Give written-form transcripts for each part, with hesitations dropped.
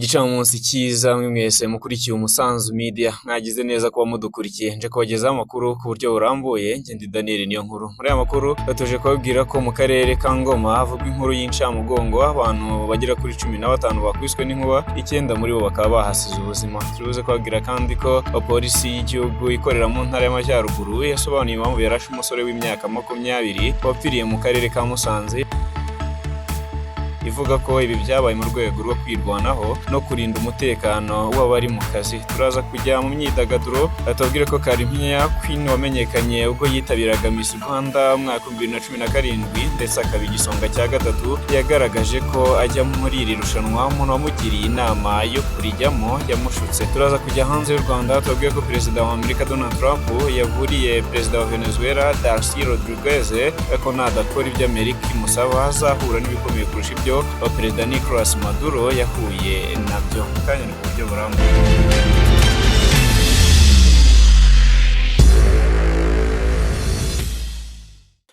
Igicamunsi cyiza mwese mukurikiye Umusanzu Media, mwagize neza kuba mudukurikiye. Nje kubagezaho amakuru ku buryo burambuye. Njye ndi Daniel Niyonkuru. Muri aya makuru batuje kubabwira ko mu karere ka Ngoma havugwa inkuru y'incamugongo, abantu bagera kuri 15 bakwiswe n'inkuba, 9 muri bo bakaba bahasize ubuzima. Turuze kubabwira kandi ko polisi y'igihugu ikorera mu ntara y'Amajyaruguru yasobanuye impamvu yarashe umusore w'imyaka 20 wapfiriye mu karere ka Musanze, ivuga ko ibi byabaye mu rwego rwo kwirwanaho no kurinda umutekano w'abari mu kazi. Turaza kujya mu myidagaduro, atubwire ko Kalimpinya Queen wamenyekanye ubwo yitabiraga Miss Rwanda mwaka 2017 ndetse akaba igisonga cya gatatu, yagaragaje ko ajya muri iri rushanwa umuntu wamugiriye inama yo kurijyamo yamushutse. Turaza kujya hanze y'u Rwanda, atubwire ko perezida wa Amerika Donald Trump yaburiye perezida wa Venezuela Delcy Rodriguez ko nadakora ibyo Amerika imusaba azahura n'ibikomeye kurusha ibyo perezida Nicolas Maduro yahuye nabyo. Kandi ni ku buryo burambuye.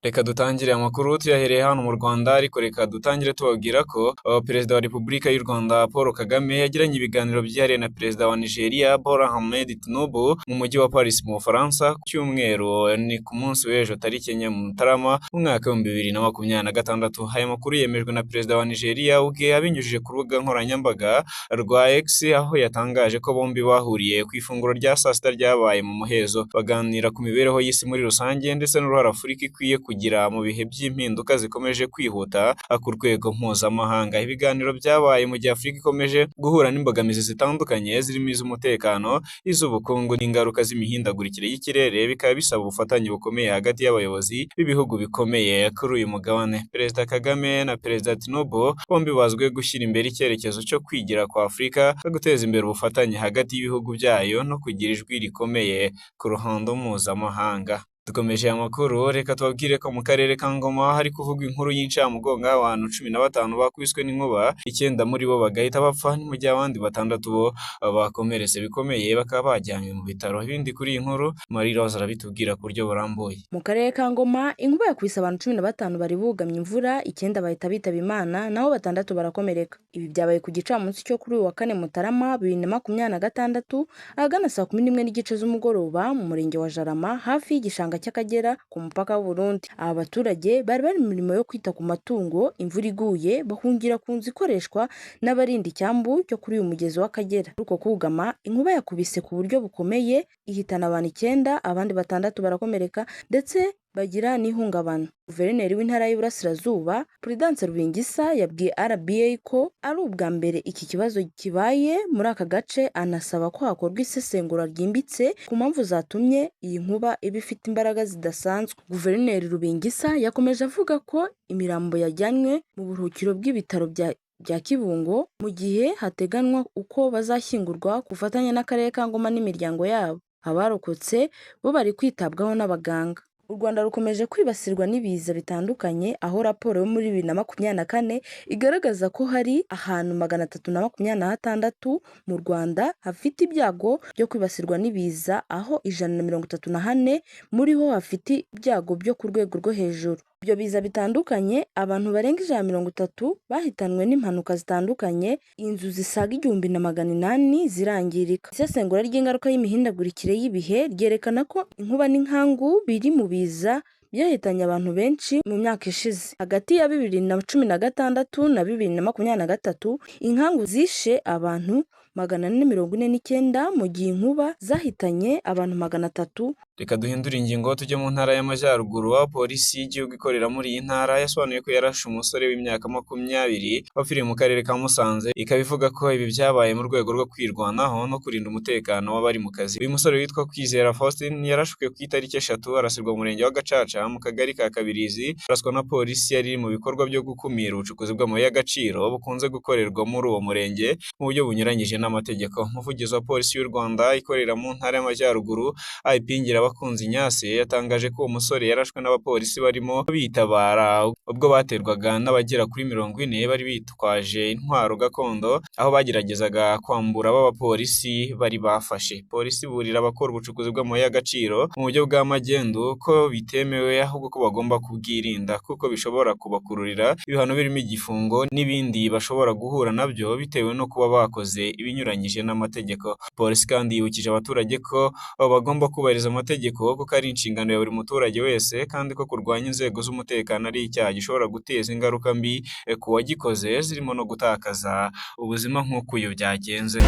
Reka dutangire amakuru tuyahereye hano mu Rwanda, ariko reka dutangire tubabwira ko perezida wa Repubulika y'u Rwanda Paul Kagame yagiranye ibiganiro byihariye na perezida wa Nigeria Bola Ahmed Tinubu mu mujyi wa Paris mu Bufaransa ku cyumweru, ni ku munsi w'ejo tariki 4 Mutarama mu mwaka wa 2026. Aya makuru yemejwe na perezida wa Nigeria ubwe abinyujije ku rubuga nkoranyambaga rwa X, aho yatangaje ko bombi bahuriye ku ifunguro rya saa sita ryabaye mu muhezo, baganira ku mibereho y'isi muri rusange ndetse n'uruhare Afurika ikwiye kugira mu bihe by'impinduka zikomeje kwihuta ku rwego mpuzamahanga. Ibiganiro byabaye mu gihe Afurika ikomeje guhura n'imbogamizi zitandukanye zirimo iz'umutekano, iz'ubukungu n'ingaruka z'imihindagurikire y'ikirere, bikaba bisaba ubufatanye bukomeye hagati y'abayobozi b'ibihugu bikomeye kuri uyu mugabane. Perezida Kagame na perezida Tinubu bombi bazwiho gushyira imbere icyerekezo cyo kwigira kwa Afurika, guteza imbere ubufatanye hagati y'ibihugu byayo no kugira ijwi rikomeye ku ruhando mpuzamahanga. Dukomeje amakuru, reka tubabwire ko mu karere ka Ngoma hari kuvugwa inkuru y'incamugongo y'abantu 15 bakwiswe n'inkuba, 9 muri bo bagahita bapfa, mu gihe abandi 6 bo bakomeretse bikomeye bakaba bajyanywe mu bitaro. Ibindi kuri iyi nkuru Marie Rose arabitubwira ku buryo burambuye. Mu karere ka Ngoma inkuba yakubise abantu 15 bari bugamye imvura, 9 bahita bitaba Imana naho 6 barakomereka. Ibi byabaye ku gicamunsi cyo kuri uyu wa 4 Mutarama 2026 ahagana saa 11:30 z'umugoroba mu murenge wa Jarama hafi y'igishanga cy'Akagera ku mupaka w'u Burundi. Aba baturage bari mu mirimo yo kwita ku matungo, imvura iguye bahungira ku nzu ikoreshwa n'abarinda icyambu cyo kuri uyu mugezi w'Akagera. Uko kugama inkuba yakubise ku buryo bukomeye ihitana abantu 9, abandi 6 barakomereka ndetse bagira n'ihungabana. Guverineri w'intara y'Iburasirazuba Prudence Rubingisa yabwiye RBA ko ari ubwa mbere iki kibazo kibaye muri aka gace, anasaba ko hakorwa isesengura ryimbitse ku mpamvu zatumye iyi nkuba iba ifite imbaraga zidasanzwe. Guverineri Rubingisa yakomeje avuga ko imirambo yajyanywe mu buruhukiro bw'ibitaro bya Kibungo mu gihe hateganwa uko bazashyingurwa ku bufatanye n'akarere ka Ngoma n'imiryango yabo. Abarokotse bo bari kwitabwaho n'abaganga. U Rwanda rukomeje kwibasirwa n'ibiza bitandukanye, aho raporo yo muri 2024 igaragaza ko hari ahantu 326 mu Rwanda hafite ibyago byo kwibasirwa n'ibiza, aho 134 muri ho hafite ibyago byo ku rwego rwo hejuru. Ibyo biza bitandukanye abantu barenga 130 bahitanwe n'impanuka zitandukanye, inzu zisaga 1800 zirangirika. Isesengura ry'ingaruka y'imihindagurikire y'ibihe ryerekana ko inkuba n'inkangu biri mu biza byahitanye abantu benshi mu myaka ishize. Hagati ya 2016 na 2023 inkangu zishe abantu 449 mu gihe inkuba zahitanye abantu 300. Reka duhindura ingingo tujye mu ntara y'Amajyaruguru, aho polisi y'igihugu ikorera muri iyi ntara yasobanuye ko yarashe umusore w'imyaka 20 wapfiriye mu karere ka Musanze, ikaba ivuga ko ibi byabaye mu rwego rwo kwirwanaho no kurinda umutekano w'abari mu kazi. Uyu musore witwa Kwizera Faustin yarashwe ku itariki 3 arasirwa mu murenge wa Gacaca mu kagari ka Kabirizi, araswa na polisi yari mu bikorwa byo gukumira ubucukuzi bw'amabuye y'agaciro bukunze gukorerwa muri uwo murenge mu buryo bunyuranyije n'amategeko. Umuvugizi wa polisi y'u Rwanda ikorera mu ntara y'Amajyaruguru ayipingira Bakunzi Ignace yatangaje ko uwo musore yarashwe n'abapolisi barimo bitabara ubwo baterwaga n'abagera kuri 40 bari bitwaje intwaro gakondo aho bageragezaga kwambura b'abapolisi bari bafashe. Polisi burira abakora ubucukuzi bw'amabuye y'agaciro mu buryo bwa magendu ko bitemewe ahubwo ko bagomba kubwirinda kuko bishobora kubakururira ibihano birimo igifungo n'ibindi bashobora guhura nabyo bitewe no kuba bakoze ibinyuranyije n'amategeko. Polisi kandi yibukije abaturage ko bagomba kubahiriza amategeko kuko ari inshingano ya buri muturage wese kandi ko kurwanya inzego z'umutekano ari icyaha gishobora guteza ingaruka mbi ku wagikoze zirimo no gutakaza ubuzima nk'uko uyu byagenze.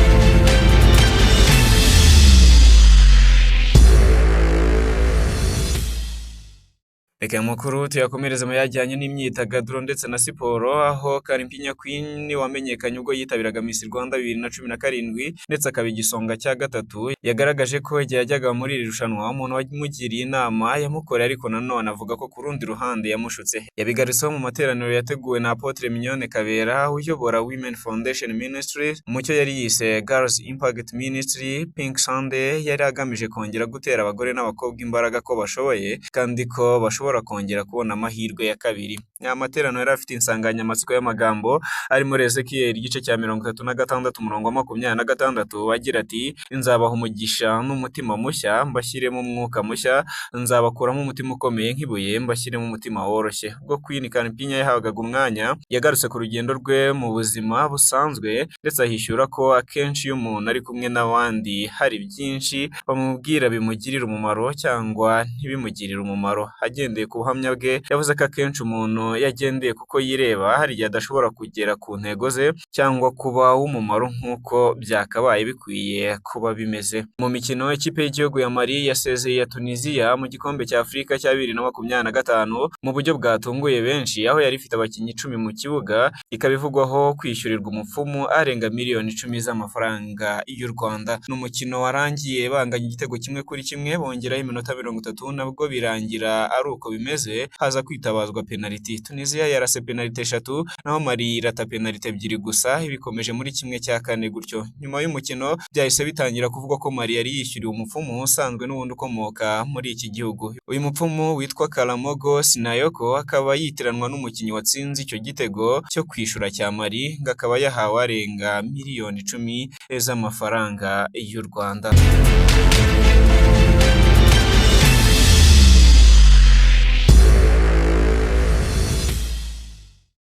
Reka amakuru tuyakomereza mu yajyanye n'imyidagaduro ndetse na siporo aho Kalimpinya Queen wamenyekanye ubwo yitabiraga Miss Rwanda 2017 ndetse akaba igisonga cya gatatu yagaragaje ko igihe yajyaga muri iri rushanwa umuntu wamugiriye inama yamukoreye ariko nanone avuga ko ku rundi ruhande yamushutse. Yabigaritseho mu materaniro yateguwe na Apotre Mignone Kabera uyobora Women Foundation Ministry mucyo yari yise Girls Impact Ministry Pink Sunday, yari agamije kongera gutera abagore n'abakobwa imbaraga ko bashoboye kandi ko bashobora kongera kubona amahirwe ya kabiri. Amaterano yari afite insanganyamatsiko y'amagambo ari muri Ezekiel igice cya 36 umurongo wa 26 agira ati nzabaha umugisha n'umutima mushya mbashyiremo umwuka mushya, nzabakuramo umutima ukomeye nk'ibuye mbashyiremo umutima woroshye. Ubwo Queen Kalimpinya yahabwaga umwanya yagarutse ku rugendo rwe mu buzima busanzwe ndetse ahishyura ko akenshi iyo umuntu ari kumwe n'abandi hari byinshi bamubwira bimugirira umumaro cyangwa ntibimugirire umumaro. Agendeye ku buhamya bwe yavuze ko akenshi umuntu yagendeye kuko yireba hari igihe adashobora kugera ku ntego ze cyangwa kuba w'umumaro nk'uko byakabaye bikwiye kuba bimeze. Mu mikino ikipe y'igihugu ya Mali yasezeye ya Tunisia mu gikombe cya Afurika cya 2025 mu buryo bwatunguye benshi aho yari ifite abakinnyi 10 mu kibuga ikabivugwaho kwishyurirwa umupfumu arenga miliyoni 10 z'amafaranga y'u Rwanda. N'umukino warangiye banganya igitego 1-1 bongeraho iminota 30 nabwo birangira ari uko bimeze haza kwitabazwa penalty. Tunisia yarase penalty 3 naho Mali irata penalty 2 gusa ibikomeje muri kimwe cya kane gutyo. Nyuma y'umukino byahise bitangira kuvuga ko Mali yari yishyuriye umupfumu usanzwe n'ubundi ukomoka muri iki gihugu. Uyu mupfumu witwa Karamogo Sinayoko akaba yitiranwa n'umukinnyi watsinze icyo gitego cyo kwishura cya Mali ngo akaba yahawe arenga miliyoni 10 z'amafaranga y'u Rwanda.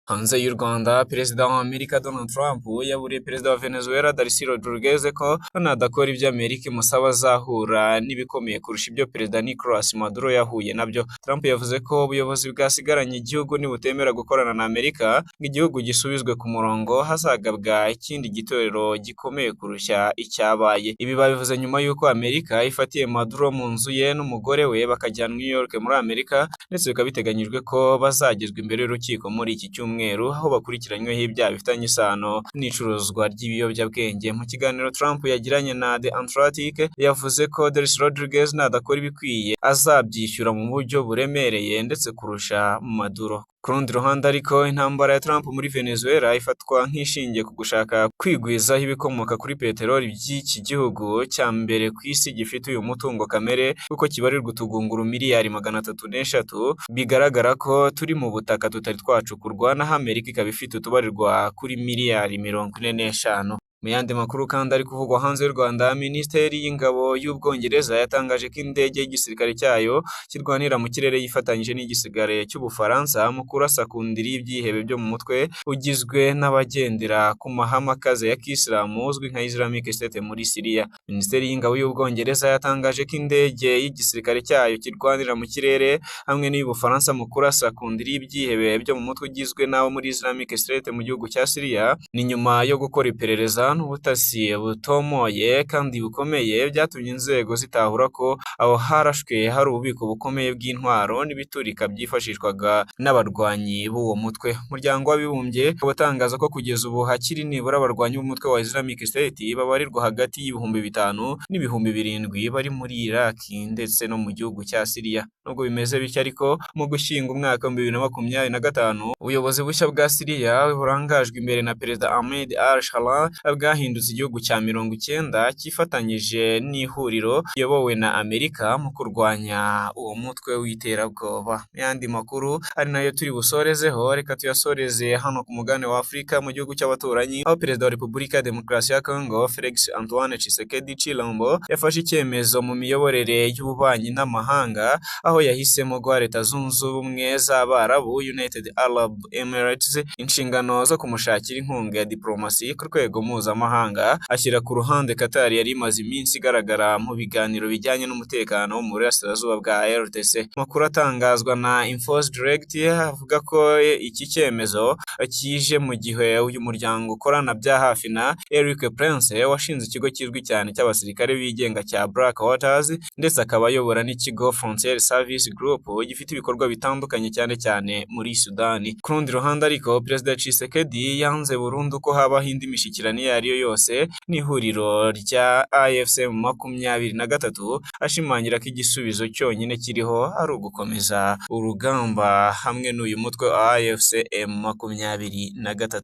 Hanze y'u Rwanda, Perezida wa Amerika Donald Trump yaburiye Perezida wa Venezuela Delcy Rodriguez ko nadakora ibyo Amerika imusaba azahura n'ibikomeye kurusha ibyo Perezida Nicolas Maduro yahuye nabyo. Trump yavuze ko ubuyobozi bwasigaranye igihugu nibutemera gukorana na Amerika nk'igihugu gisubizwe ku murongo hazagabwa ikindi gitorero gikomeye kurusha icyabaye. Ibi babivuze nyuma y'uko Amerika ifatiye Maduro mu nzu ye n'umugore we bakajyana New York muri Amerika ndetse bikaba biteganyijwe ko bazagezwa imbere y'urukiko muri iki cyumweru aho bakurikiranyweho ibyaha bifitanye isano n'icuruzwa ry'ibiyobyabwenge. Mu kiganiro Trump yagiranye na The Atlantic yavuze ko Delcy Rodriguez nadakora ibikwiye azabyishyura mu buryo buremereye ndetse kurusha Maduro. Ku rundi ruhande ariko intambara ya Trump muri Venezuela ifatwa nk'ishingiye ku gushaka kwigwizaho ibikomoka kuri peteroli by'iki gihugu cya mbere ku isi gifite uyu mutungo kamere kuko kibarirwa utugunguru miliyari 303. Bigaragara ko turi mu butaka tutari twacukurwa naho Amerika ikaba ifite utubarirwa kuri miliyari 45. Mu yandi makuru kandi ari kuvugwa hanze y'u Rwanda, Minisiteri y'Ingabo y'Ubwongereza yatangaje ko indege y'igisirikare cyayo kirwanira mu kirere yifatanyije n'igisirikare cy'Ubufaransa mu kurasa ku ndiri y'ibyihebe byo mu mutwe ugizwe n'abagendera ku mahame akaze ya Kisilamu uzwi nka Islamic State muri Syria. Minisiteri y'Ingabo y'Ubwongereza yatangaje ko indege y'igisirikare cyayo kirwanira mu kirere hamwe n'iy'Ubufaransa mu kurasa ku ndiri y'ibyihebe byo mu mutwe ugizwe n'abo muri Islamic State mu gihugu cya Syria ni nyuma yo gukora iperereza n'ubutasi butomoye kandi bukomeye byatumye inzego zitahura ko aho harashwe hari ububiko bukomeye bw'intwaro n'ibiturika byifashishwaga n'abarwanyi b'uwo mutwe. Umuryango w'Abibumbye ubatangaza ko kugeza ubu hakiri nibura abarwanyi b'umutwe wa Islamic State babarirwa hagati y'ibihumbi 5 n'ibihumbi 7 bari muri Iraq ndetse no mu gihugu cya Syria. Nubwo bimeze bityo ariko mu gushyinga umwaka 2025 ubuyobozi bushya bwa Syria burangajwe imbere na Perezida Ahmed al-Sharaa bwahindutse igihugu cya 90 cyifatanyije n'ihuriro riyobowe na Amerika mu kurwanya uwo mutwe w'iterabwoba. Yandi makuru ari nayo turi busorezeho, reka tuyasoreze hano ku mugabane wa Afurika mu gihugu cy'abaturanyi, aho Perezida wa Repubulika ya Demokarasi ya Congo Felix Antoine Tshisekedi Tshilombo yafashe icyemezo mu miyoborere y'ububanyi n'amahanga, aho yahisemo guha Leta Zunze Ubumwe z'Abarabu United Arab Emirates inshingano zo kumushakira inkunga ya diplomasi ku rwego mpuzamahanga, ashyira ku ruhande Qatar yari imaze iminsi igaragara mu biganiro bijyanye n'umutekano wo mu burasirazuba bwa RDC. Amakuru atangazwa na Infos Direct avuga ko iki cyemezo kije mu gihe uyu muryango ukorana bya hafi na Eric Prince washinze ikigo kizwi cyane cy'abasirikare bigenga cya Black Waters, ndetse akaba ayobora n'ikigo Frontier Service Group gifite ibikorwa bitandukanye cyane cyane muri Sudani. Ku rundi ruhande ariko Perezida Tshisekedi yanze burundu ko habaho indi mishyikirano iyo ari yo yose n'ihuriro rya AFC M23, ashimangira ko igisubizo cyonyine kiriho ari ugukomeza urugamba hamwe n'uyu mutwe wa AFC M23.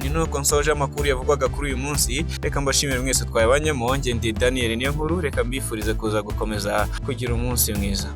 Ni nuko nsoje amakuru yavugwaga kuri uyu munsi, reka mbashimire mwese twayabanyemo. Njye ndi Daniel Niyonkuru, reka mbifurize kuza gukomeza kugira umunsi mwiza.